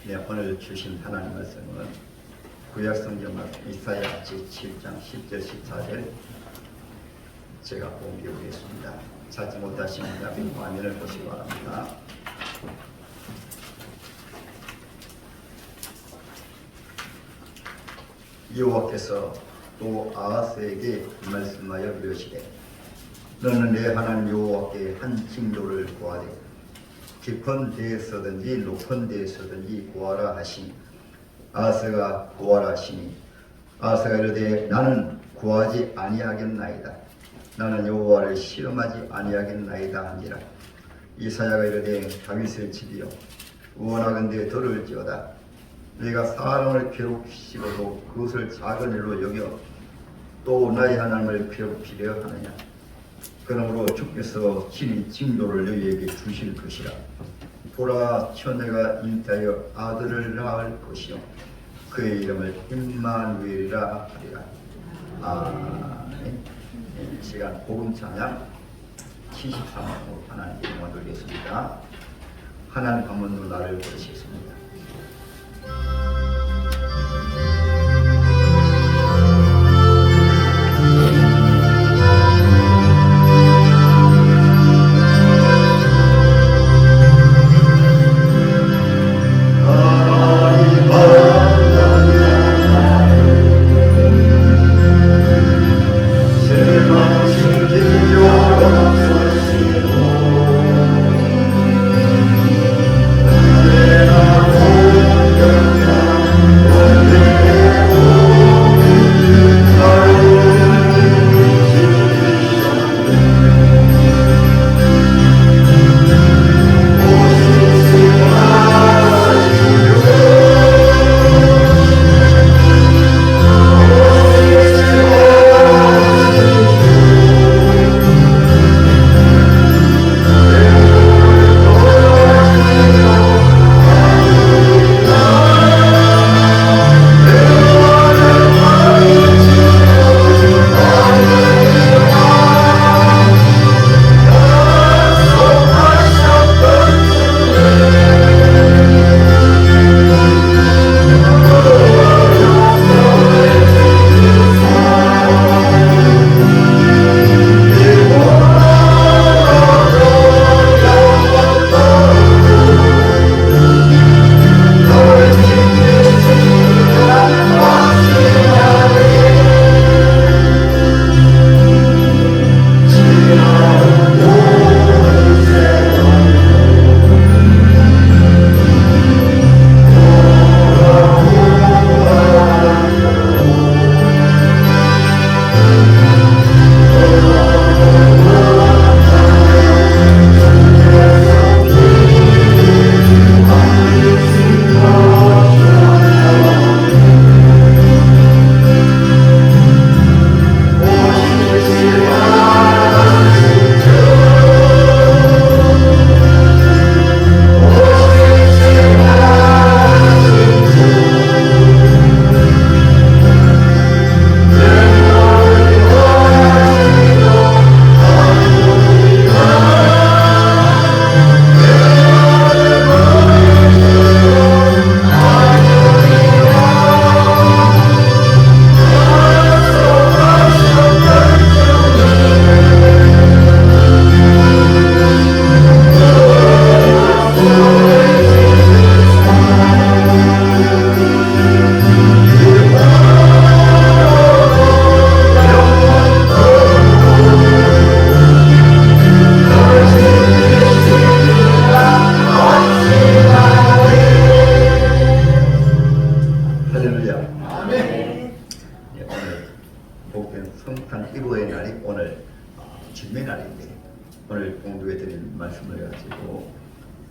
네, 오늘 주신 하나님 말씀은 구약성경 이사야 제7장 10절 14절 제가 공개하겠습니다. 찾지 못하시는 자는 화면을 보시기 바랍니다. 여호와께서 또 아하스에게 말씀하여 이르시되 너는 내 하나님 여호와께 한 징조를 구하되 깊은 데에서든지 높은 데에서든지 구하라 하시니 아하스가 구하라 하시니 아하스가 이르되 나는 구하지 아니하겠나이다. 나는 여호와를 시험하지 아니하겠나이다 하니라. 이사야가 이르되 다윗의 집이여 원하건대 들을지어다. 네가 사람을 괴롭히시고도 그것을 작은 일로 여겨 또 나의 하나님을 괴롭히려 하느냐. 그러므로 주께서 친히 징조를 너희에게 주실 것이라. 보라, 처녀가 잉태하여 아들을 낳을 것이요 그의 이름을 임마누엘이라 하리라. 아멘. 시간 복음 찬양 73호 하나님께 영광 돌리겠습니다. 하나님 한 번도 나를 부르시겠습니다.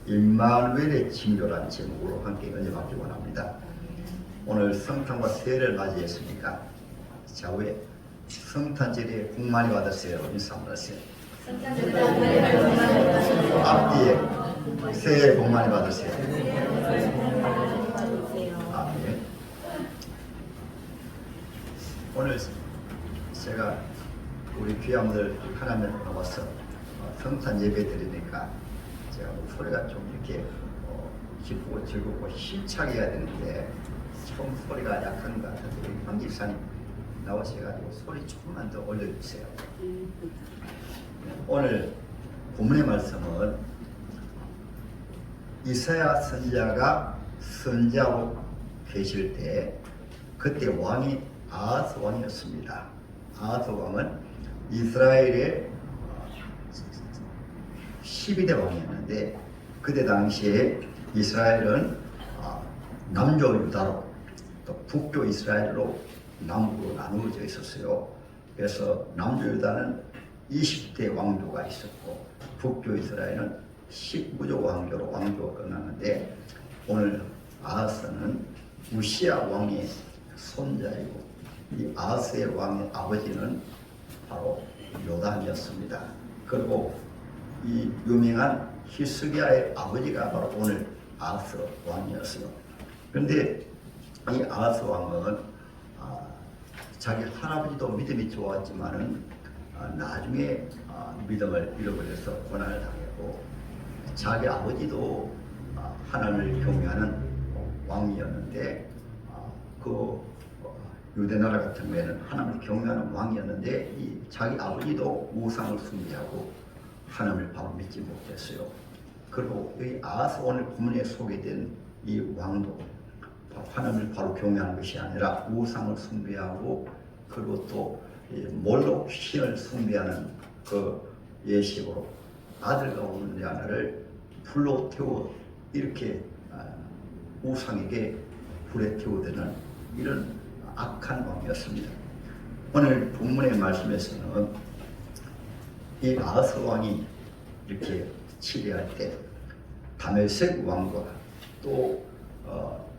임마누엘의 징조라는 제목으로 함께 은혜 받기 원합니다. 오늘 성탄과 새해를 맞이했으니까 좌우에 성탄절에 복 많이 받으세요. 인사 한번 하세요. 앞뒤에 새해 복 많이 받으세요. 아멘. 오늘 제가 우리 귀한분들 하나님을 나와서 성탄 예배 드리니까 제가 목소리가 좀 이렇게 기쁘고 즐겁고 힘차게 해야 되는데 좀 소리가 약한 것 같아서 우리 황 집사님 나오셔가지고 소리 조금만 더 올려주세요. 오늘 본문의 말씀은 이사야 선지자가 선지하고 계실 때 그때 왕이 아하스 왕이었습니다. 아하스 왕은 이스라엘의 12대 왕이었는데 그때 당시에 이스라엘은 남조 유다로 또 북조 이스라엘로 남북으로 나누어져 있었어요. 그래서 남조 유다는 20대 왕조가 있었고 북조 이스라엘은 19조 왕조로 왕조가 끝났는데 오늘 아하스는 우시야 왕의 손자이고 이 아하스의 왕의 아버지는 바로 요담이었습니다. 그리고 이 유명한 히스기야의 아버지가 바로 오늘 아하스 왕이었어요. 그런데 이 아하스 왕은 자기 할아버지도 믿음이 좋았지만은 나중에 믿음을 잃어버려서 고난을 당했고 자기 아버지도 하나님을 경외하는 왕이었는데 그 유대나라 같은 경우에는 하나님을 경외하는 왕이었는데 이 자기 아버지도 우상을 숭배하고 하나님을 바로 믿지 못했어요. 그리고 이 아하스 오늘 본문에 소개된 이 왕도 하나님을 바로 경외하는 것이 아니라 우상을 숭배하고 그리고 또 몰록 신을 숭배하는 그 예식으로 아들 가운데 하나를 불로 태워 이렇게 우상에게 불에 태우되는 이런 악한 왕이었습니다. 오늘 본문의 말씀에서는 이 아하스 왕이 이렇게 치리할 때 다메섹 왕과 또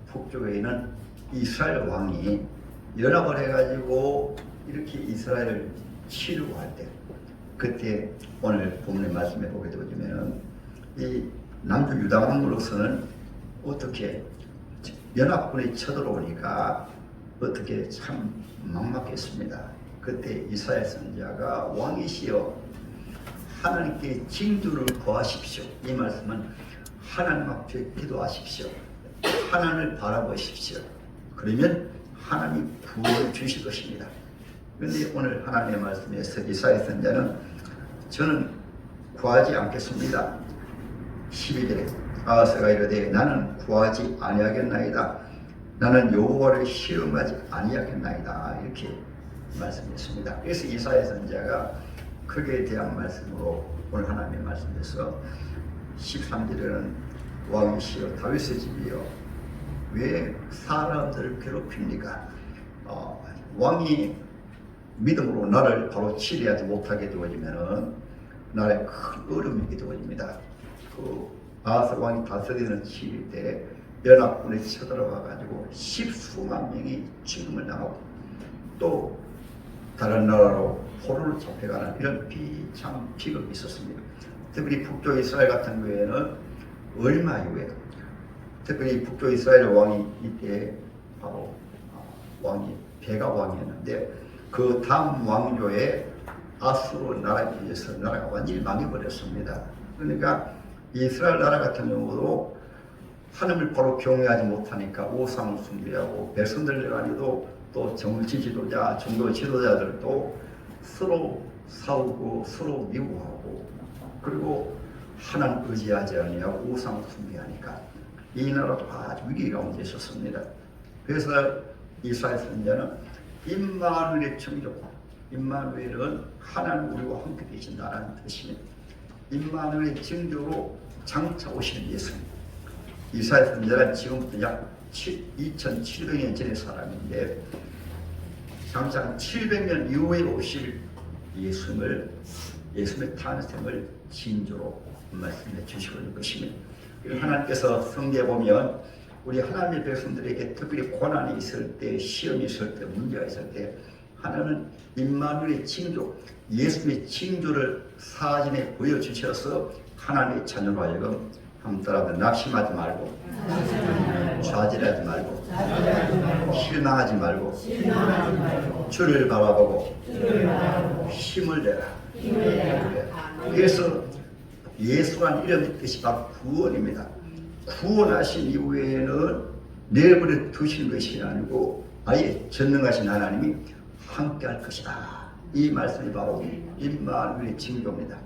북쪽에 있는 이스라엘 왕이 연합을 해가지고 이렇게 이스라엘을 치려고 할 때 그때 오늘 본문의 말씀에 보게 되면 이 남쪽 유다 왕으로서는 어떻게 연합군이 쳐들어오니까 어떻게 참 막막했습니다. 그때 이사야 선지자가 왕이시여 하나님께 징조를 구하십시오. 이 말씀은 하나님 앞에 기도하십시오. 하나님을 바라보십시오. 그러면 하나님이 구원을 주실 것입니다. 그런데 오늘 하나님의 말씀에서 이사야 선지자는 저는 구하지 않겠습니다. 12절에 아하스가 이르되 나는 구하지 아니하겠나이다. 나는 여호와를 시험하지 아니하겠나이다. 이렇게 말씀했습니다. 그래서 이사야 선지자가 그에 대한 말씀으로 오늘 하나님의 말씀에서 13절에는 왕이시여 다윗의 집이여 왜 사람들을 괴롭힙니까? 왕이 믿음으로 나를 바로 치리하지 못하게 되어지면은 나라에 큰 어려움이 되어집니다. 그 아하스 왕이 다스리는 치릴 때 연합군이 쳐들어가 가지고 십수만 명이 죽음을 당하고 또 다른 나라로 포로로 잡혀가는 이런 비참 비극이 있었습니다. 특히 북쪽 이스라엘 같은 경우에는 얼마 이후에 특히 북쪽 이스라엘 왕이 이때 바로 왕이 베가 왕이었는데 그 다음 왕조에 아수르 나라에 의해서 나라가 완전히 망해버렸습니다. 그러니까 이스라엘 나라 같은 경우도 하나님을 바로 경외하지 못하니까 우상을 숭배하고 백성들 간에도 또 정치 지도자, 종교 지도자들도 서로 싸우고 서로 미워하고 그리고 하나님 의지하지 아니하고 우상을 숭배하니까 이 나라도 아주 위기 가운데 있었습니다. 그래서 이사야 선지자는 임마누엘의 청조, 임마누엘은 하나님 우리와 함께 계신다는 뜻입니다. 임마누엘의 청조로 장차 오시는 예수님. 이사야 선지자는 지금부터 약 2700년 전의 사람인데 장차 700년 이후에 오실 예수님의 탄생을 징조로 말씀해 주시고 있는 것입니다. 하나님께서 성경에 보면 우리 하나님의 백성들에게 특별히 고난이 있을 때, 시험이 있을 때, 문제가 있을 때 하나님은 임마누엘의 징조, 예수의 징조를 사진에 보여주셔서 하나님의 자녀로 하여금 한따라도 낙심하지 말고 좌절하지 말고 실망하지 말고 주를 바라보고 힘을 내라. 그래서 예수란 이름의 뜻이 바로 구원입니다. 구원하신 이후에는 내버려 두신 것이 아니고 아예 전능하신 하나님이 함께할 것이다. 이 말씀이 바로 임마누엘의 징조입니다.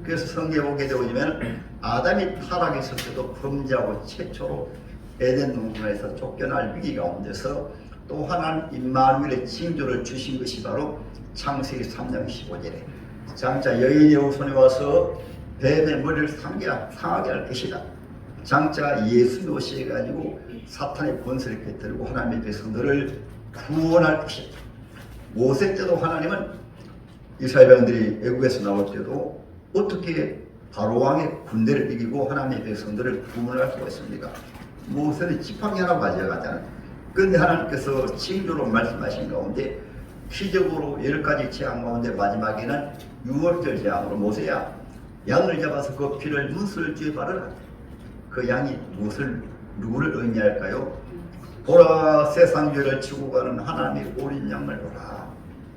그래서 성경에 보게 되면 아담이 타락했을 때도 범죄하고 최초로 에덴 동산에서 쫓겨날 위기 가운데서 또 하나님 임마누엘의 징조를 주신 것이 바로 창세기 3장 15절에 장차 여인의 후손이 와서 뱀의 머리를 상하게 할 것이다. 장차 예수님이 오셔가지고 사탄의 권세를 깨뜨리고 하나님의 백성들을 구원할 것이다. 모세 때도 하나님은 이스라엘 백성들이 애국에서 나올 때도 어떻게 바로왕의 군대를 이기고 하나님의 백성들을 구원할 수가 있습니까? 모세는 지팡이 하나 가져가잖아요. 그런데 하나님께서 징조로 말씀하신 가운데 기적으로 10가지 재앙 가운데 마지막에는 6월절 재앙으로 모세야 양을 잡아서 그 피를 문설주에 바르라. 그 양이 누구를 의미할까요? 보라 세상 죄를 지고 가는 하나님의 어린 양을 보라.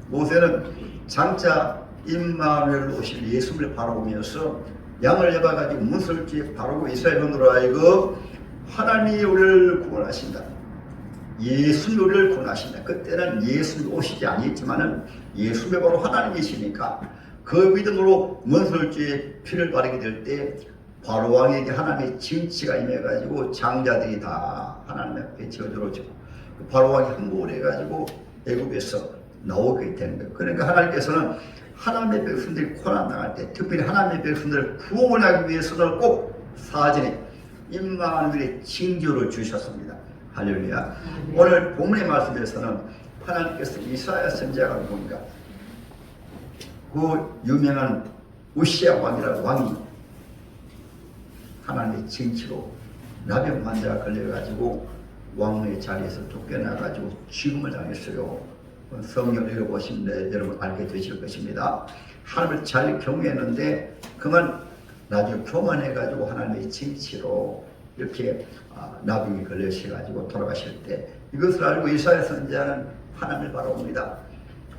모세는 장차 임마누엘 오실 예수를 바라보면서 양을 잡아가지고 문설주에 바르고 이스라엘 백성으로 하여금 하나님이 우리를 구원하신다. 예수님이 우리를 구원하신다. 그때는 예수님이 오시지 아니했지만은 예수님이 바로 하나님이시니까 그 믿음으로 문설주에 피를 바르게 될 때 바로왕에게 하나님의 징치가 임해가지고 장자들이 다 하나님 앞에 저주로지고 바로왕이 항복을 해가지고 애굽에서 나오게 되는 거예요. 그러니까 하나님께서는 하나님의 백성들이 고난당할 때 특별히 하나님의 백성들을 구원하기 위해서는 꼭 사전에 임마누엘의 징조를 주셨습니다. 할렐루야. 오늘 본문의 말씀에서는 하나님께서 이사야 선지자가 보니까 그 유명한 우시야 왕이라는 왕이 하나님의 징치로 나병 환자가 걸려가지고 왕의 자리에서 쫓겨나가지고 죽음을 당했어요. 성경을 읽어보시면 여러분 알게 되실 것입니다. 하나님을 잘 경외했는데 그만 나중에 교만해가지고 하나님의 징치로 이렇게 나병이 걸려셔가지고 돌아가실 때 이것을 알고 이사야 선지자는 하나님을 바라봅니다.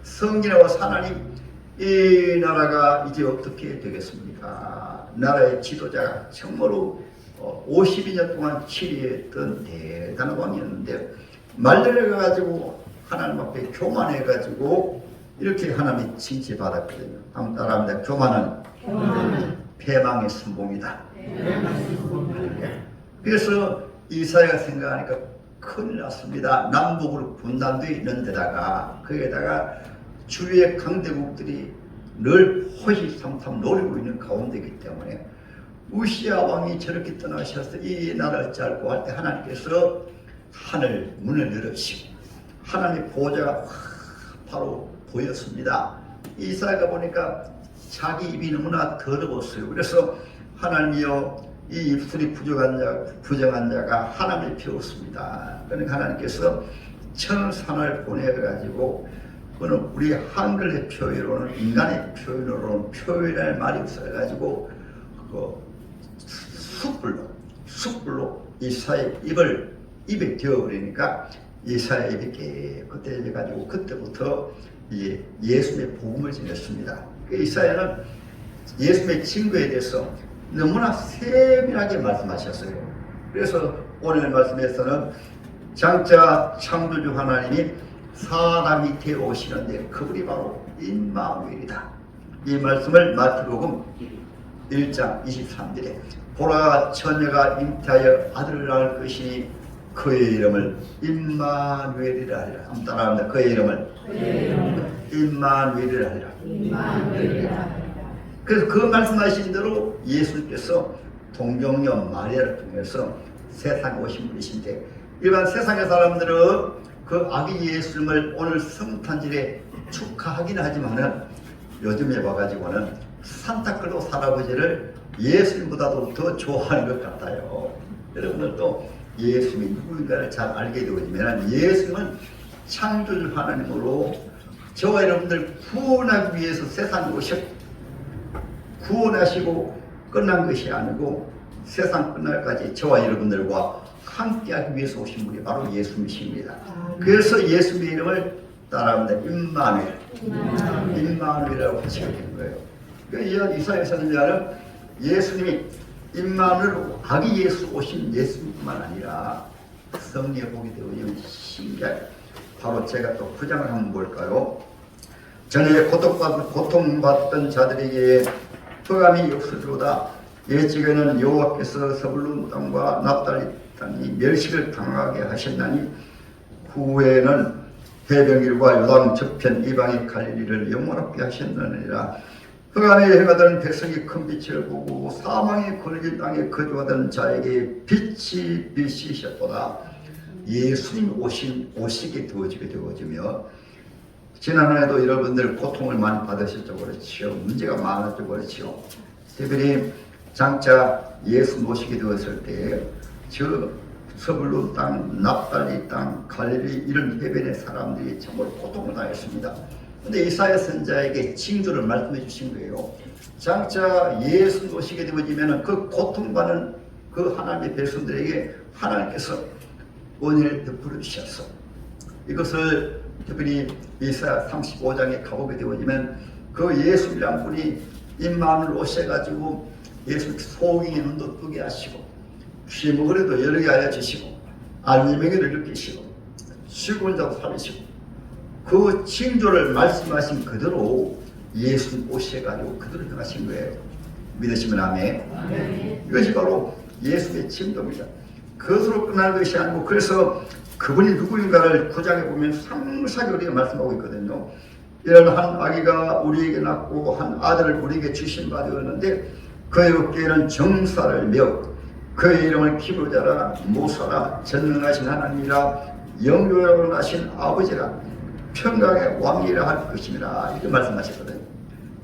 성경에 와서 하나님 이 나라가 이제 어떻게 되겠습니까? 나라의 지도자가 정말로 52년 동안 치리했던 대단한 왕이었는데 말려가지고 하나님 앞에 교만해가지고 이렇게 하나님이 징치받았거든요. 한번 따라합니다. 교만은 패망의 선봉이다. 그래서 이사야가 생각하니까 큰일 났습니다. 남북으로 분단되어 있는 데다가 거기에다가 주위의 강대국들이 늘 호시탐탐 노리고 있는 가운데이기 때문에 우시야 왕이 저렇게 떠나셔서 이 나라를 짤고 할 때 하나님께서 하늘 문을 열으시고 하나님의 보좌가 바로 보였습니다. 이사야가 보니까 자기 입이 너무나 더러웠어요. 그래서 하나님이여 이 입술이 부정한 자가 하나님을 피웠습니다. 그러니까 하나님께서 천사를 보내가지고 그는 우리 한글의 표현으로는 인간의 표현으로는 표현할 말이 없어가지고 숯불로 이사야의 입에 되어버리니까 이사야의 입이 깨끗해져가지고 그때부터 예수님의 복음을 전했습니다. 이사야는 예수님의 친구에 대해서 너무나 세밀하게 말씀하셨어요. 그래서 오늘 말씀에서는 장차 창조주 하나님이 사람 밑에 오시는데 그분이 바로 임마누엘이다. 이 말씀을 마태복음 1장 23절에 보라 처녀가 잉태하여 아들을 낳을 것이니 그의 이름을 임마누엘이라 하리라. 한번 따라합니다. 그의 이름을 임마누엘이라 하리라. 그래서 그 말씀하신 대로 예수님께서 동정녀 마리아를 통해서 세상에 오신 분이신데 일반 세상의 사람들은 그 아기 예수님을 오늘 성탄절에 축하하긴 하지만은 요즘에 와가지고는 산타클로스 할아버지를 예수님보다도 더 좋아하는 것 같아요. 여러분들도 예수님이 누구인가를 잘 알게 되어지면 예수님은 창조주 하나님으로 저와 여러분들 구원하기 위해서 세상에 오셨고 구원하시고 끝난 것이 아니고 세상 끝날까지 저와 여러분들과 함께하기 위해서 오신 분이 바로 예수님이십니다. 그래서 예수님의 이름을 따라합니다. 임마누엘이라고 붙이게 된 거예요. 그러니까 이사야 선지자는 예수님이 임마누엘 아기 예수 오신 예수뿐만 아니라 성령의 복이 되어지면 신기하게 바로 제가 또 9장을 한번 볼까요? 전에 고통받던 자들에게 흑암이 없어지로다. 옛적에는 여호와께서 서불론 땅과 납달리 땅이 멸시를 당하게 하셨나니 후에는 해변길과 요단 저편 이방의 갈릴리를 영원하게 하셨느니라. 흑암에 행하던 백성이 큰 빛을 보고 사망의 걸린 땅에 거주하던 자에게 빛이 비치셨도다. 예수님 오시게 되어지며 지난 한 해도 여러분들 고통을 많이 받으셨죠. 그렇지요. 문제가 많았죠. 그렇지요. 특별히 장차 예수 모시게 되었을 때 저 서불론 땅, 납달리 땅, 갈릴리 이런 해변의 사람들이 정말 고통을 당했습니다. 근데 이사야 선지자에게 징조를 말씀해 주신 거예요. 장차 예수 오시게 되어지면 그 고통받는 그 하나님의 백성들에게 하나님께서 은혜를 베풀어 주셔서 이것을 특별히 이사야 35장에 가보게 되어지면 그 예수님이란 분이 임마누엘 오셔가지고 예수 소경의 눈도 뜨게 하시고 귀 먹으려도 여러 개 알려주시고 알리명이를 일으키시고 죽은 자도 살리시고 그 징조를 말씀하신 그대로 예수 오셔가지고 그대로 행하신 거예요. 믿으시면 아멘. 아멘. 이것이 바로 예수의 징조입니다. 그것으로 끝나는 것이 아니고 그래서 그분이 누구인가를 9장에 보면 상세하게 우리가 말씀하고 있거든요. 이런 한 아기가 우리에게 낳고 한 아들을 우리에게 주신 바 되었는데 그의 어깨에는 정사를 메어 그의 이름을 기부자라 모사라 전능하신 하나님이라 영유라고 하신 아버지라 평강의 왕이라 할 것입니다. 이렇게 말씀하셨거든요.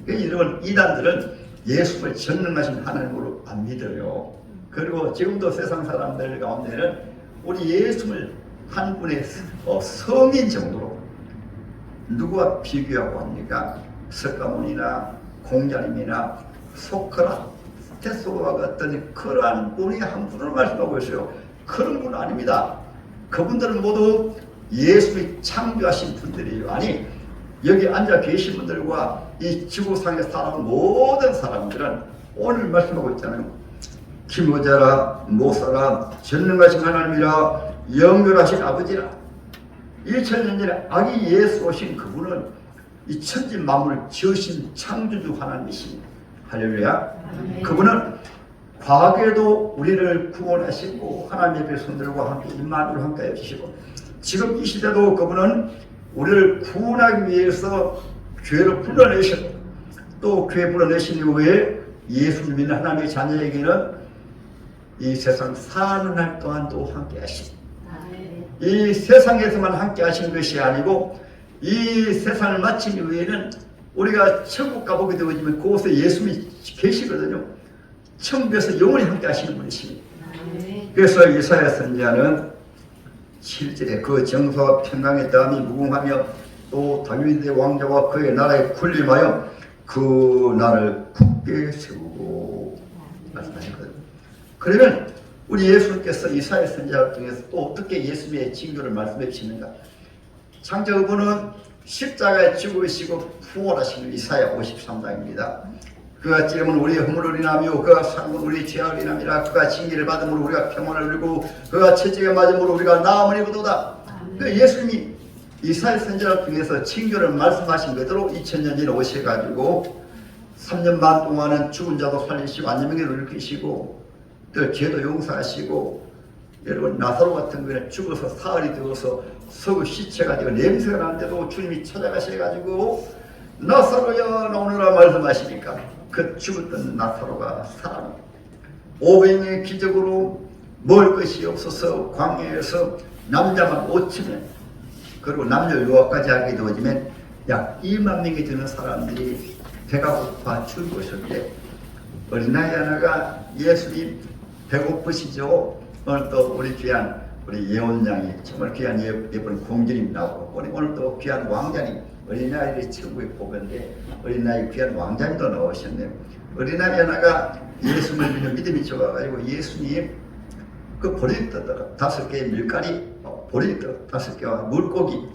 그 이런 이단들은 예수를 전능하신 하나님으로 안 믿어요. 그리고 지금도 세상 사람들 가운데는 우리 예수를 한 분의 성인 정도로 누구와 비교하고 합니까? 석가모니나 공자님이나 소크라테스와 같은 그러한 분이 한 분을 말씀하고 있어요. 그런 분은 아닙니다. 그분들은 모두 예수의 창조하신 분들이에요. 아니 여기 앉아 계신 분들과 이 지구상에 사는 모든 사람들은 오늘 말씀하고 있잖아요. 기모자라 모사라 전능하신 하나님이라 영원하신 아버지라. 2000년 전에 아기 예수 오신 그분은 이 천지 만물을 지으신 창조주 하나님이십니다. 할렐루야. 그분은 과거에도 우리를 구원하시고 하나님의 백성들과 함께 임마누엘 함께 해주시고 지금 이 시대도 그분은 우리를 구원하기 위해서 교회를 불러내셨고 또 교회 불러내신 이후에 예수 믿는 하나님의 자녀에게는 이 세상 사는 날 동안도 함께 하시고 이 세상에서만 함께 하시는 것이 아니고 이 세상을 마친 이후에는 우리가 천국 가보게 되어지면 그곳에 예수님이 계시거든요. 천국에서 영원히 함께 하시는 분이십니다. 그래서 이사야 선지자는 7절에 그 정서와 평강의 다음이 무궁하며 또 다윗의 왕자와 그의 나라에 군림하여 그 나라를 굳게 세우고 말씀하셨거든요. 그러면 우리 예수님께서 이사야 선지자를 통해서 또 어떻게 예수님의 징조를 말씀해 주시는가? 창조 그분은 십자가에 죽으시고 부활하시는 이사야 53장입니다. 그가 찌르면 우리의 허물을 인하며 그가 상은 우리의 죄악을 인함이라. 그가 징계를 받음으로 우리가 평안을 누리고 그가 채찍에 맞음으로 우리가 나음을 입으도다. 예수님이 이사야 선지자를 통해서 징조를 말씀하신 그대로 2000년 전에 오셔가지고 3년 반 동안은 죽은 자도 살리시고 안전병을 일으키시고 또 죄도 용서하시고 여러분 나사로 같은 거는 죽어서 사흘이 되어서 썩어 시체가 되고 냄새가 나는데도 주님이 찾아가셔가지고 나사로야 나오느라 말씀하시니까 그 죽었던 나사로가 살아나 500명의 기적으로 먹을 것이 없어서 광야에서 남자만 5,000명 그리고 남녀 유아까지 하게 되어지면 약 2만 명이 되는 사람들이 배가 고파 죽고 있을 때 어린아이 하나가 예수님 배고프시죠? 오늘 또 우리 귀한 우리 예원장이 정말 귀한 예쁜 공주님 나오고 오늘 또 귀한 왕자님 어린아이들이 천국에 보건데 어린아이 귀한 왕자님도 나오셨네요. 어린아이 하나가 예수님을 믿는 믿음이 좋아가지고 예수님 그 보리떡 5개의 밀가리 보리떡 5개와 물고기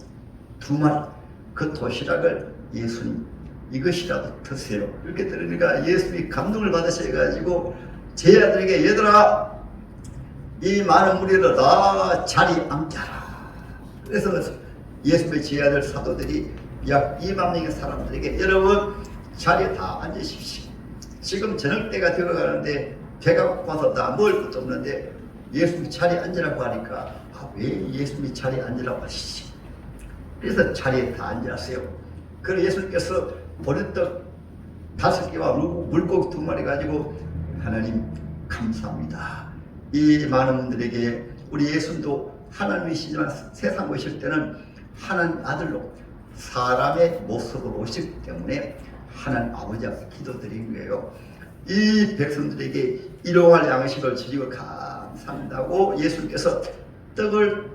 2마리 그 도시락을 예수님 이것이라도 드세요. 이렇게 들으니까 예수님이 감동을 받으셔가지고 제자들에게 얘들아 이 많은 무리를 다 자리 앉게 하라. 그래서 예수님의 제자들 사도들이 약 2만 명의 사람들에게 여러분 자리에 다 앉으십시오. 지금 저녁 때가 되어가는데 배가 고파서 다 먹을 것도 없는데 예수님이 자리에 앉으라고 하니까 왜 예수님이 자리에 앉으라고 하시지? 그래서 자리에 다 앉았어요. 그래서 예수님께서 보리떡 5개와 물고기 2마리 가지고 하나님 감사합니다. 이 많은 분들에게 우리 예수님도 하나님이시지만 세상 오실 때는 하나님 아들로 사람의 모습으로 오시기 때문에 하나님 아버지 앞에 기도드린 거예요. 이 백성들에게 일용할 양식을 주시고 감사한다고 예수님께서 떡을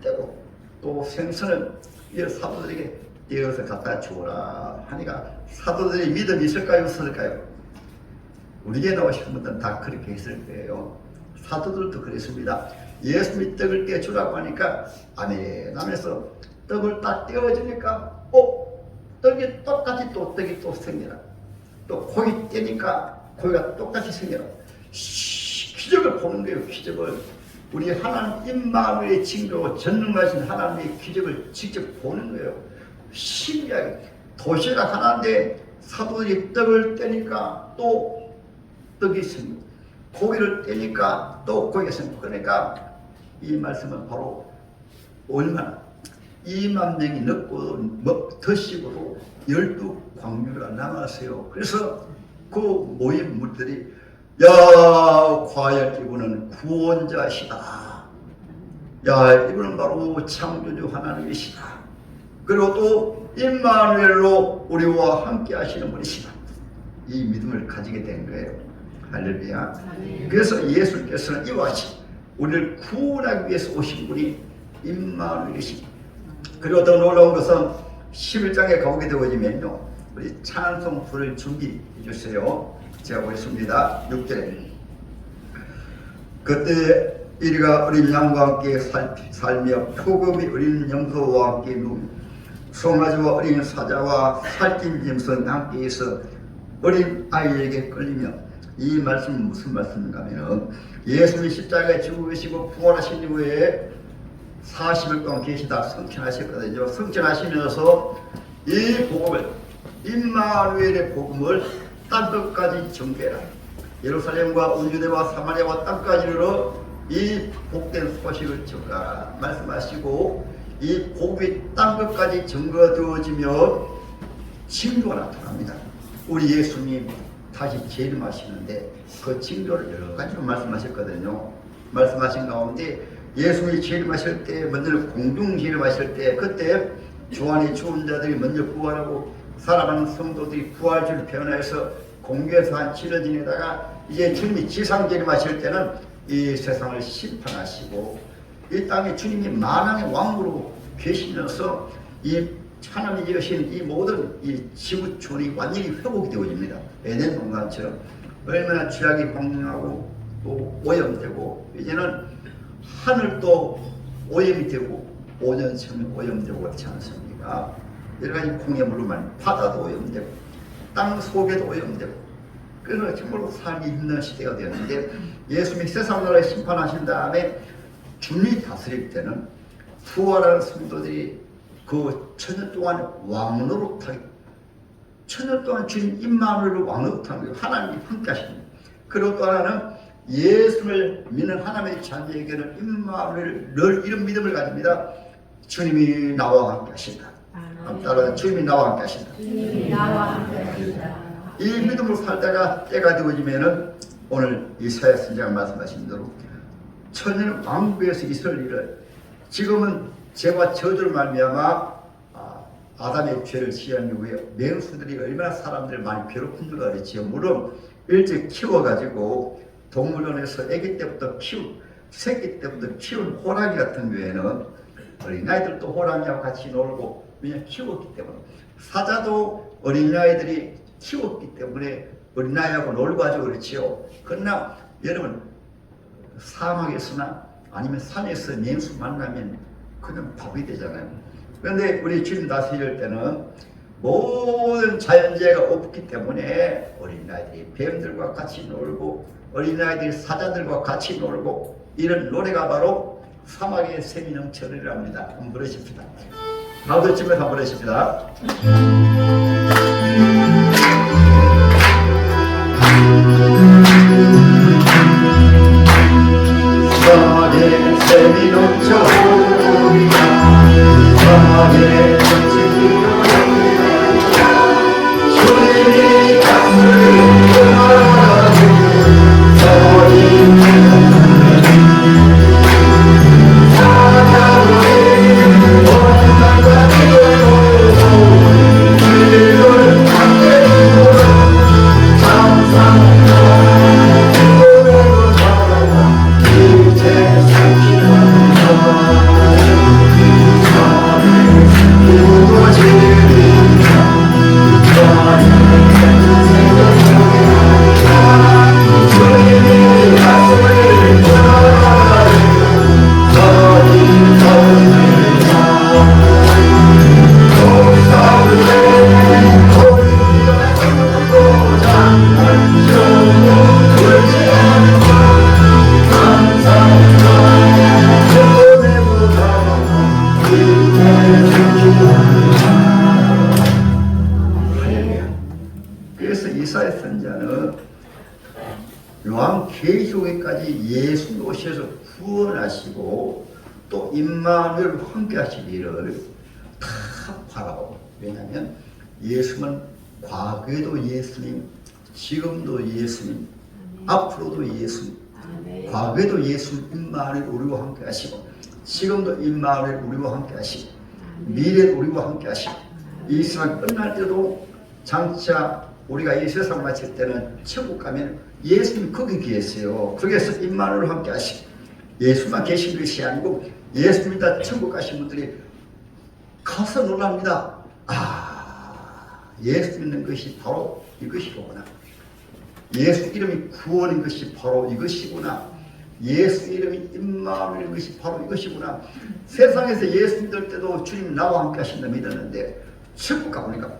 떼고 또 생선을 이 사도들에게 떼어서 갖다 주어라 하니까 사도들이 믿음이 있을까요? 없을까요? 우리에게 나오신 분들은 다 그렇게 했을 거예요. 사도들도 그랬습니다. 예수님이 떡을 떼주라고 하니까 아멘 하면서 떡을 딱 떼어주니까 떡이 똑같이 또 떡이 또 생겨라. 또 고기 떼니까 고기가 똑같이 생겨라. 기적을 보는 거예요. 기적을. 우리 하나님 임마누엘의 징조 전능하신 하나님의 기적을 직접 보는 거예요. 신기하게 도시락 하나인데 사도들이 떡을 떼니까 또 떡이 생기고 고기를 떼니까 또 고기가 생기고 그러니까 이 말씀은 바로 얼마나 2만 명이 넣고 드시고도 12광류가 남았어요. 그래서 그 모인 물들이 야 과연 이분은 구원자시다. 야 이분은 바로 창조주 하나님이시다. 그리고 또 임마누엘로 우리와 함께 하시는 분이시다. 이 믿음을 가지게 된 거예요. 할렐루야. 그래서 예수님께서는 이와 같이 우리를 구원하기 위해서 오신 분이 임마누엘이십니다. 그리고 더 놀라운 것은 11장에 가보게 되어지면요 우리 찬송 부를 준비해 주세요. 제가 보겠습니다. 6절에 그때 이리가 어린 양과 함께 살며 표금이 어린 염소와 함께 누우며 송아지와 어린 사자와 살찐 짐승 함께 있어 어린 아이에게 끌리며 이 말씀은 무슨 말씀인가 하면 예수님이 십자가에 죽어 계시고 부활하신 이후에 40일 동안 계시다 성천하셨거든요. 성천하시면서 이 복음을 임마누엘의 복음을 땅끝까지 전개해라. 예루살렘과 온 유대와 사마리아와 땅까지 이르러 이 복된 소식을 전가라 말씀하시고 이 복음이 땅끝까지 전거되어지며 징조가 나타납니다. 우리 예수님 다시 재림하시는데 그 징조를 여러 가지로 말씀하셨거든요. 말씀하신 가운데 예수님이 재림하실 때 먼저는 공중 재림하실 때 그때 주안의 죽은 자들이 먼저 부활하고 살아가는 성도들이 부활주를 변화해서 공중에서 한 7일 지내다가 이제 주님이 지상 재림하실 때는 이 세상을 심판하시고 이 땅에 주님이 만왕의 왕으로 계시면서 이 하나님이 지으신 이 모든 이 지구촌이 완전히 회복이 되어집니다. 에덴 동산처럼 얼마나 죄악이 광명하고 또 오염되고 이제는 하늘도 오염이 되고 오년처럼 오염되고 그렇지 않습니까? 여러 가지 공해물로 말하면 바다도 오염되고 땅 속에도 오염되고 그래서 정말로 살기 힘든 시대가 되었는데 예수님이 세상 나라에 심판하신 다음에 주님이 다스릴 때는 부활하는 성도들이 그 천년 동안 왕노릇하게 천년 동안 주님 임마누엘을 왕노릇하는 거예요. 하나님이 함께 하십니다. 그리고 또 하나는 예수를 믿는 하나님의 자녀에게는 임마누엘 늘 이런 믿음을 가집니다. 주님이 나와 함께 하신다. 따라 주님이 나와 함께 하신다. 주님이 나와 함께 하신다. 이 믿음으로 살다가 때가 되어지면은 오늘 이사야 선지자가 말씀하신 대로 천년 왕국에서 있을 일을 지금은 죄와 저주를 말미암아 아담의 죄를 지은 이후에 맹수들이 얼마나 사람들을 많이 괴롭힌 줄 알았지요. 물론 일찍 키워가지고 동물원에서 아기 때부터 새끼 때부터 키운 호랑이 같은 경우에는 어린아이들도 호랑이하고 같이 놀고 그냥 키웠기 때문에 사자도 어린아이들이 키웠기 때문에 어린아이하고 놀고 하죠. 그렇지요. 그러나 여러분 사막에서나 아니면 산에서 맹수 만나면 그냥 밥이 되잖아요. 그런데 우리 주님 다스릴 때는 모든 자연재해가 없기 때문에 어린아이들이 뱀들과 같이 놀고 어린아이들이 사자들과 같이 놀고 이런 노래가 바로 사막의 샘이 넘쳐흐르랍니다. 한번 부르십시다. 나도 집에 한번 부르십시다. 사막의 샘이 넘쳐흐르리라. 사막의 주님이 가슴을 떠나가고 그래서 이사야 선지자는 요한계시록에까지 예수님 오셔서 구원하시고 또 임마누엘 함께 하실 일을 다 바라고. 왜냐하면 예수는 과거에도 예수님, 지금도 예수님, 앞으로도 예수님, 과거에도 예수님 임마누엘 우리와 함께 하시고 지금도 임마누엘 우리와 함께 하시고 미래 우리와 함께 하시고 이 세상 끝날 때도 장차 우리가 이 세상 마칠 때는 천국 가면 예수님 거기 계세요. 거기에서 임마누엘과 함께 하시고 예수만 계신 것이 아니고 예수님 다 천국 가신 분들이 가서 놀랍니다. 예수 믿는 것이 바로 이것이구나. 예수 이름이 구원인 것이 바로 이것이구나. 예수 이름이 임마누엘인 것이 바로 이것이구나. 세상에서 예수 믿을 때도 주님 나와 함께 하신다 믿었는데 천국 가보니까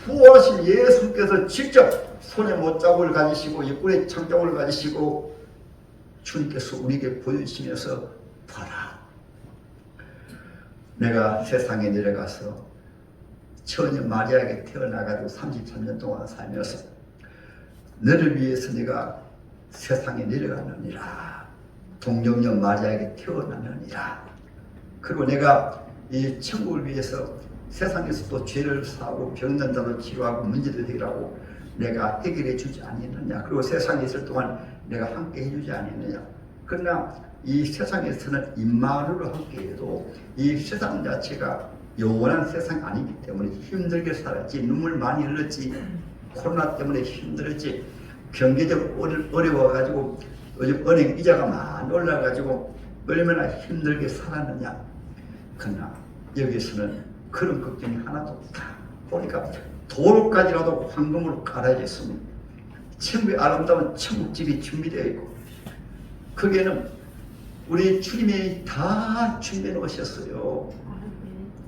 부활하신 예수께서 직접 손에 못자국을 가지시고 옆구리에 청자국을 가지시고 주님께서 우리에게 보여주시면서 봐라. 내가 세상에 내려가서 처녀 마리아에게 태어나가지고 33년 동안 살면서 너를 위해서 내가 세상에 내려가느니라. 동정녀 마리아에게 태어나느니라. 그리고 내가 이 천국을 위해서 세상에서 또 죄를 사하고 병든 자도 치료하고 문제를 해결하고 내가 해결해 주지 아니했느냐. 그리고 세상에 있을 동안 내가 함께 해주지 아니했느냐. 그러나 이 세상에서는 임마누엘과 함께 해도 이 세상 자체가 영원한 세상이 아니기 때문에 힘들게 살았지. 눈물 많이 흘렸지. 코로나 때문에 힘들었지. 경제적으로 어려워가지고 요즘 은행 이자가 많이 올라가지고 얼마나 힘들게 살았느냐. 그러나 여기서는 그런 걱정이 하나도 없다. 보니까 도로까지라도 황금으로 깔아졌습니다. 천국의 아름다운 천국집이 준비되어 있고 거기에는 우리 주님이 다 준비해 놓으셨어요.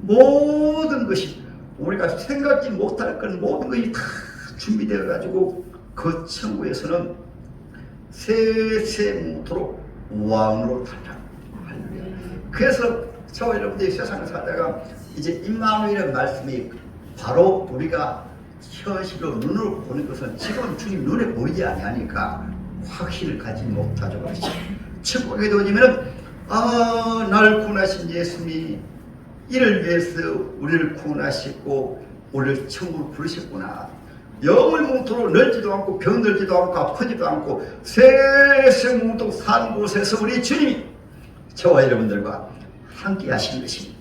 모든 것이 우리가 생각지 못할 건 모든 것이 다 준비되어 가지고 그 천국에서는 세세무토록 왕으로 탄다. 그래서 저 여러분들이 세상을 살다가 이제 임마누엘의 말씀이 바로 우리가 현실로 눈으로 보는 것은 지금 주님 눈에 보이지 아니하니까 확신을 가지 못하죠. 천국에 오시면은 나를 구원하신 예수님이 이를 위해서 우리를 구원하시고 우리를 천국으로 부르셨구나. 영을 뭉토록 널지도 않고 병들지도 않고 아프지도 않고 세세무토록 사는 곳에서 우리 주님이 저와 여러분들과 함께 하신 것입니다.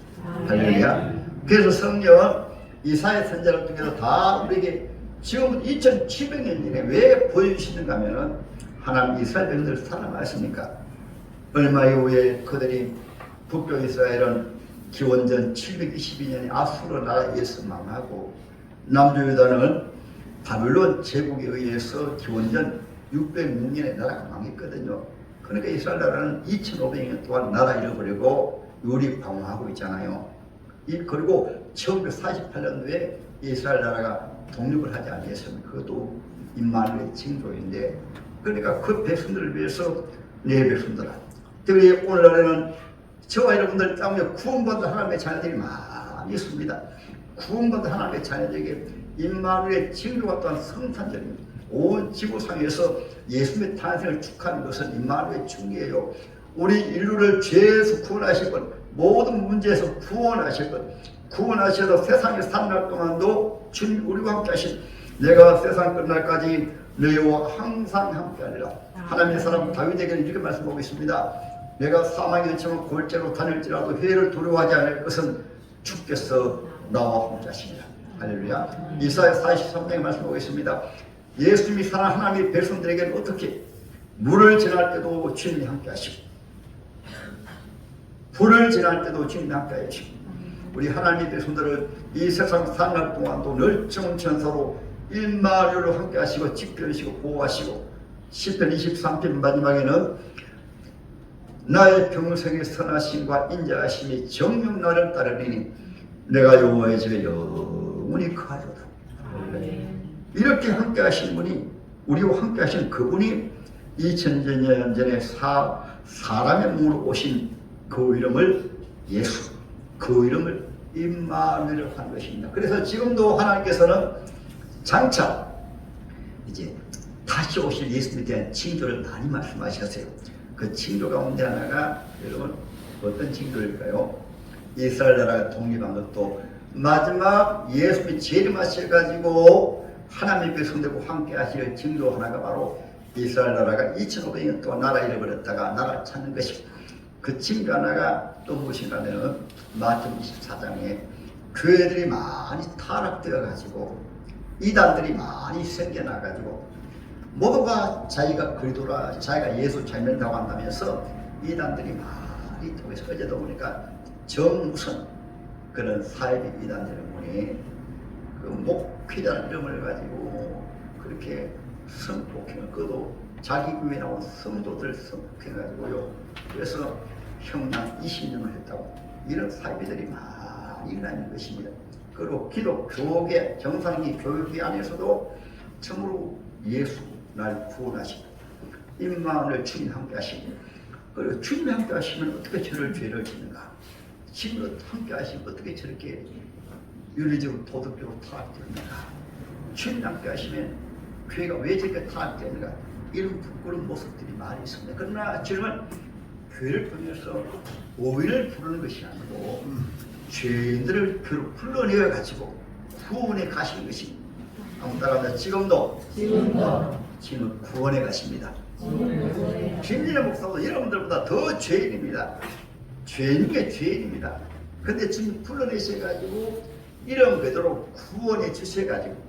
할렐루야. 그래서 성경은 이사야 선지자를 통해서 다 우리에게 지금 2700년 전에 왜 보여주시는가 하면은 하나님 이스라엘 백성들을 사랑하십니까? 얼마 이후에 그들이 북쪽 이스라엘은 기원전 722년에 아수르 나라에서 망하고 남쪽 유다는 바빌론 제국에 의해서 기원전 606년에 나라가 망했거든요. 그러니까 이스라엘 나라는 2500년 동안 나라 잃어버리고 유리방황하고 있잖아요. 그리고 1948년도에 이스라엘 나라가 독립을 하지 않았습니까? 그것도 임마누엘의 징조인데 그러니까 그 백성들을 위해서 내 백성들아, 특히 오늘날에는 저와 여러분들 때문에 구원받은 하나님의 자녀들이 많이 있습니다. 구원받은 하나님의 자녀들에게 임마누엘의 징조가 또한 성탄절입니다. 온 지구상에서 예수님의 탄생을 축하하는 것은 임마누엘의 축이에요. 우리 인류를 죄에서 구원하실 것, 모든 문제에서 구원하실 것, 구원하셔서 세상에 사는 날 동안도 주님 우리와 함께 하신, 내가 세상 끝날까지 너희와 항상 함께하리라. 하나님의 사람 다윗에게는 이렇게 말씀하고 있습니다. 내가 사망의 은총을 골짜로 다닐지라도 회를 두려워하지 않을 것은 주께서 나와 함께 하시니라. 할렐루야. 이사야 43장에 말씀하고 있습니다. 예수님이 사랑하는 하나님의 백성들에게는 어떻게 물을 지날 때도 주님이 함께 하시고 불을 지날 때도 주님이 함께 하시고, 우리 하나님의 백성들을 이 세상 사는 날 동안도 널찍한 천사로 임마누엘로 함께 하시고 지켜주시고 보호하시고, 시편 23편 마지막에는 나의 평생의 선하심과 인자하심이 정녕 나를 따르리니 내가 여호와의 집에 영원히 거하리로다. 이렇게 함께 하신 분이, 우리와 함께 하신 그분이 2000년 전에 사람의 몸으로 오신 그 이름을 예수, 그 이름을 임마누엘이라고 하는 것입니다. 그래서 지금도 하나님께서는 장차 이제 다시 오실 예수님에 대한 징조를 많이 말씀하셨어요. 그 징조 가운데 하나가 여러분 어떤 징조일까요? 이스라엘 나라가 독립한 것도 마지막 예수님이 재림하셔가지고 하나님의 백성들과 함께 하실 징조 하나가 바로 이스라엘 나라가 2500년 동안 나라 잃어버렸다가 나라를 찾는 것이고, 그 징조 하나가 또 무엇인가 하면 마태복음 24장에 교회들이 많이 타락되어 가지고 이단들이 많이 생겨나 가지고 모두가 자기가 그리스도라, 자기가 예수 닮는다고 한다면서 이단들이 많이 통해서 어제도 보니까 정무선 그런 사회적 이단들을 보니 그 목회자라는 이름을 가지고 그렇게 성폭행을, 그도 자기 교회에 나온 성도들 성폭행해가지고요. 그래서 형량 20년을 했다고, 이런 사회들이 많이 일어나는 것입니다. 그리고 기독교계 정상기 교육계 안에서도 참으로 예수 날 구원하시고 임마누엘 주님 함께 하시고, 그리고 주님 함께 하시면 어떻게 저를 죄를 짓는가, 지금 함께 하시면 어떻게 저렇게 윤리적으로 도덕적으로 타락되는가, 주님 함께 하시면 교회가 왜 저렇게 타락되는가, 이런 부끄러운 모습들이 많이 있습니다. 그러나 주님은 교회를 통해서 오인을 부르는 것이 아니고 죄인들을 교회로 불러내어 가지고 구원에 가시는 것입니다. 한번 따라합니다. 지금도 지금 구원에 가십니다. 김진애 목사도 여러분들보다 더 죄인입니다. 죄인 게 죄인입니다. 근데 지금 불러내셔가지고 이런 그대로 구원해 주셔가지고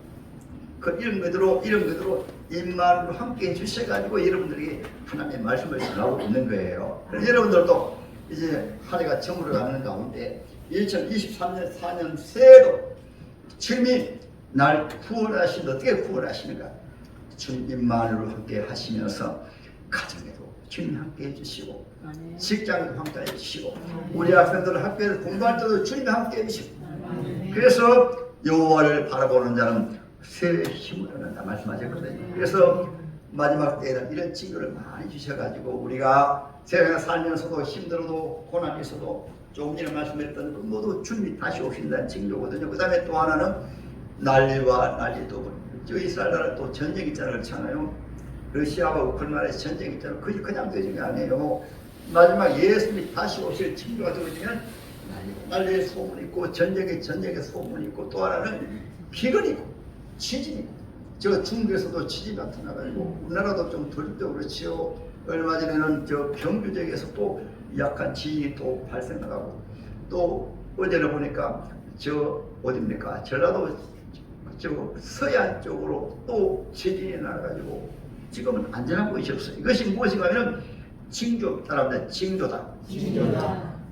그 이런 그대로 임마누엘로 함께 해주셔가지고 여러분들에게 하나님의 말씀을 전하고 있는 거예요. 그래서 여러분들도 이제 한 해가 저물어가는 가운데 2023년 4년 새해도 주님이 날 구원하시는데 어떻게 구원하시는가, 주님 임마누엘로 함께 하시면서 가정에도 주님 함께 해주시고 직장에도 함께 해주시고 우리 학생들 학교에서 공부할 때도 주님이 함께 해주시고, 그래서 여호와를 바라보는 자는 새 힘을 얻는다 말씀하셨거든요. 그래서 마지막 때에는 이런 징조를 많이 주셔가지고 우리가 세상에 살면서도 힘들어도 고난이 있어도 조금 전에 말씀했던 그 모두 주님이 다시 오신다는 징조거든요. 그 다음에 또 하나는 난리와 난리도, 저 이스라엘 나라 또 전쟁 있잖아요. 그렇잖아요. 러시아와 우크라이나의 전쟁 있잖아요. 그게 그냥 되는 게 아니에요. 마지막 예수님이 다시 오실 징조가 되어지면 난리의 소문이 있고 전쟁의 소문이 있고, 또 하나는 비근이 있고 지진이 있고, 저 중국에서도 지진이 나타나가지고 우리나라도 좀 덜도 그렇지요. 얼마 전에는 저 경주 지역에서 또 약한 지진이 또 발생하고, 또 어제를 보니까 저 어딥니까 전라도 저 서해안 쪽으로 또 지진이 나가지고 지금은 안전한 곳이 없어요. 이것이 무엇인가 하면 징조, 따라합니다. 징조다.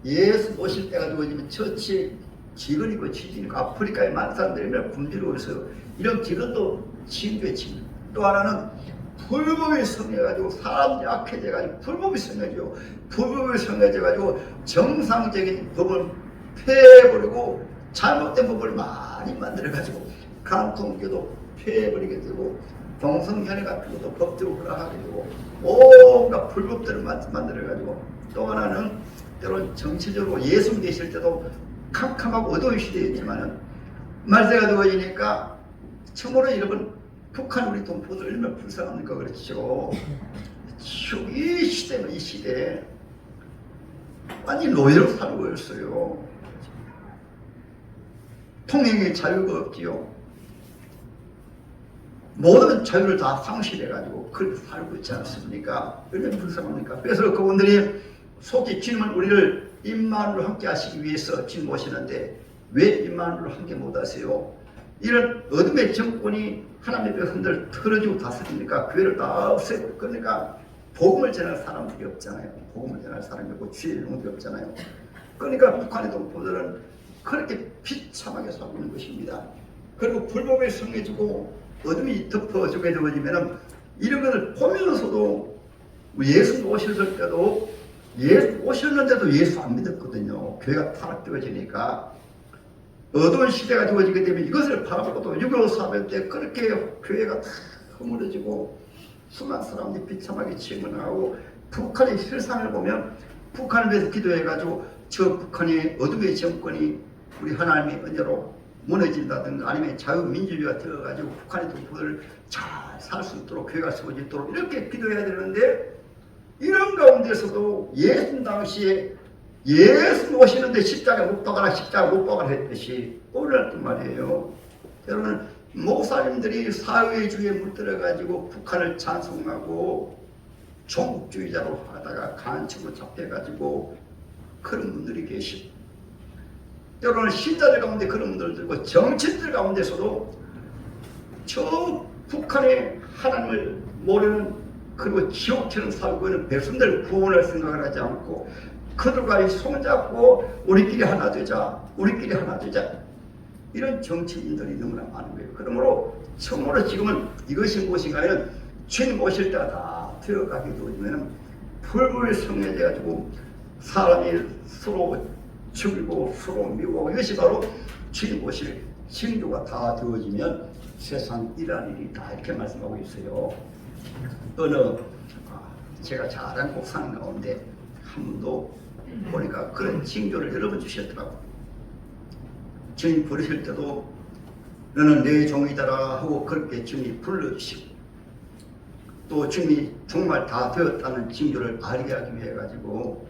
예수 오실 때가 되어지면 처치 기근이 있고 지진이 있고 아프리카에 많은 사람들이 굶주리고 있어요. 이런 기근도 징조의 징조. 또 하나는 불법이 성해가지고 사람이 약해져가지고 불법이 성해져가지고 정상적인 법을 폐해버리고 잘못된 법을 많이 만들어가지고 간통교도 폐해버리게 되고 동성연애 같은 것도 법적으로 허락하게 되고 온갖 불법들을 만들어가지고, 또 하나는 때론 정치적으로 예수 계실 때도 캄캄하고 어두운 시대였지만은 말세가 되어지니까 처음으로 여러분 북한 우리 동포들 얼마나 불쌍합니까? 그렇죠. 이 시대는 이 시대에 완전히 노예로 살고 있어요. 통행의 자유가 없지요. 모든 자유를 다 상실해가지고 그렇게 살고 있지 않습니까? 얼마나 불쌍합니까? 그래서 그분들이 속히 주님은 우리를 임마누엘로 함께 하시기 위해서 주님 오시는데 왜 임마누엘로 함께 못 하세요? 이런 어둠의 정권이 하나님의 백성들을 틀어주고 다스리니까 교회를 다 없애고, 그러니까 복음을 전할 사람들이 없잖아요. 복음을 전할 사람이 없고 주의 영혼이 없잖아요. 그러니까 북한의 동포들은 그렇게 비참하게 살고 있는 것입니다. 그리고 불법에 성해지고 어둠이 덮어지게 되어지면 이런 것을 보면서도 예수 오셨을 때도 예수 오셨는데도 예수 안 믿었거든요. 교회가 타락되어지니까 어두운 시대가 되어지게 되면 이것을 바라보고도 6.25 사변 때 그렇게 교회가 다 허물어지고 수많은 사람들이 비참하게 질문하고, 북한의 실상을 보면 북한을 위해서 기도해가지고 저 북한의 어둠의 정권이 우리 하나님의 은혜로 무너진다든가 아니면 자유민주주의가 되어가지고 북한의 동포들을 잘 살 수 있도록 교회가 세워지도록 이렇게 기도해야 되는데, 이런 가운데서도 예수 당시에 예수 오시는데 십자가 못 박아라 십자가 못 박아라 했듯이 오늘날 말이에요. 여러분 목사님들이 사회주의에 물들어가지고 북한을 찬송하고 종국주의자로 하다가 간첩으로 잡혀가지고 그런 분들이 계시고, 여러분 신자들 가운데 그런 분들도 있고 정치인들 가운데서도 저 북한의 하나님을 모르는 그리고 지옥처럼 살고 있는 백성들 구원할 생각을 하지 않고 그들과 손잡고 우리끼리 하나 되자, 우리끼리 하나 되자, 이런 정치인들이 너무나 많은 거예요. 그러므로 처음으로 지금은 이것이 무엇인가는 주님 오실 때가 다 되어가게 되면 불법에 성해져가지고 사람이 서로 죽이고 서로 미워하고, 이것이 바로 주님 오실 징조가 다 되어지면 세상 일할 일이 다 이렇게 말씀하고 있어요. 어느 제가 잘 아는 곡상 나오는데 한 분도 보니까 그런 징조를 여러 번 주셨더라고. 주님 부르실 때도 너는 내 종이다라 하고 그렇게 주님이 불러주시고, 또 주님이 정말 다 되었다는 징조를 알게 하기 위해 가지고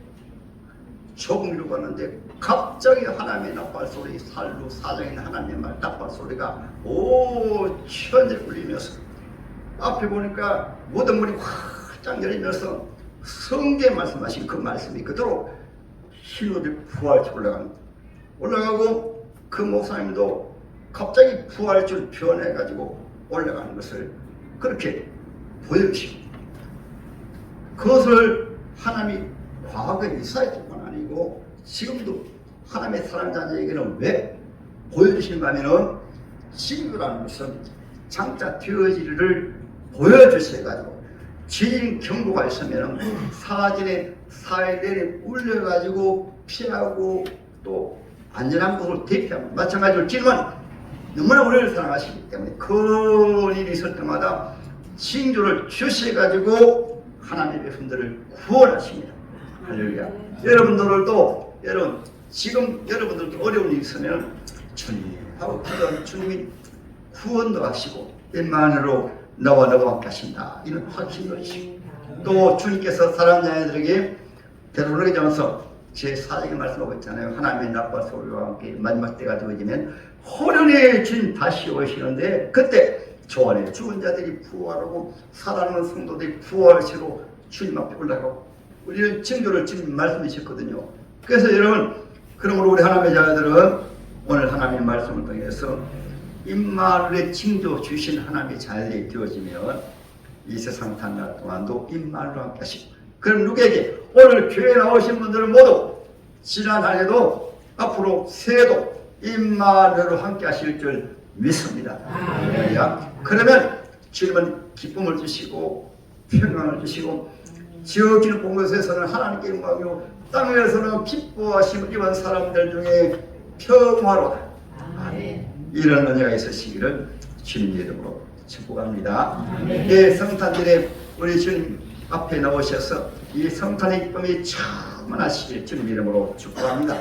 조금 이루고 갔는데 갑자기 하나님의 나팔 소리, 살로 사정에 있는 하나님의 말 나팔 소리가 천재 울리면서 앞에 보니까 모든 문이 확장 열리면서 성경에 말씀하신 그 말씀이 그대로 신호들이 부활처럼 올라가고 그 목사님도 갑자기 부활줄 변해가지고 올라가는 것을 그렇게 보여주시고, 그것을 하나님이 과거에 이스라엘뿐만 아니고 지금도 하나님의 사랑자에게는 왜 보여주시는가 하면은 징조라는 것은 장차 되어지리를 보여주셔가지고 주인 경고가 있으면 사진에 사회들이 울려가지고 피하고 또 안전한 곳을 대피하고, 마찬가지로 주님은 너무나 우리를 사랑하시기 때문에 그 일이 있을 때마다 징조를 주셔가지고 하나님의 백성들을 구원하십니다. 할렐루야. 여러분들도 지금 여러분들도 어려운 일이 있으면 주님하고 기도하면 주님이 구원도 하시고 임마누엘로 너와 함께 하신다, 이런 확신을 주시고, 또 주님께서 사랑하는 자녀들에게 데려오려면서 제 사정에 말씀하고 있잖아요. 하나님의 나팔 소리와 함께 마지막 때가 되어지면 호련히 주님 다시 오시는데 그때 저 안에 죽은 자들이 부활하고 살아나는 성도들이 부활시로 주님 앞에 올라가고, 우리는 징조를 주님 말씀해 주셨거든요. 그래서 여러분, 그러므로 우리 하나님의 자녀들은 오늘 하나님의 말씀을 통해서 임마누엘의 징조 주신 하나님의 자녀들이 되어지면 이 세상 단날 동안도 임마누엘과 함께 하시고, 그럼 누구에게? 오늘 교회에 나오신 분들은 모두 지난 한 해도 앞으로 새해도 임마누엘과 함께 하실 줄 믿습니다. 그러면 주님은 기쁨을 주시고 평강을 주시고 지어지는 본 곳에서는 하나님께 영광이요 땅에서는 기뻐하심을 입은 사람들 중에 평화로다. 이런 은혜가 있으시기를 주님의 이름으로 축복합니다. 예, 성탄절에 우리 주님 앞에 나오셔서 이 성탄의 기쁨이 충만하시길 주님 이름으로 축복합니다.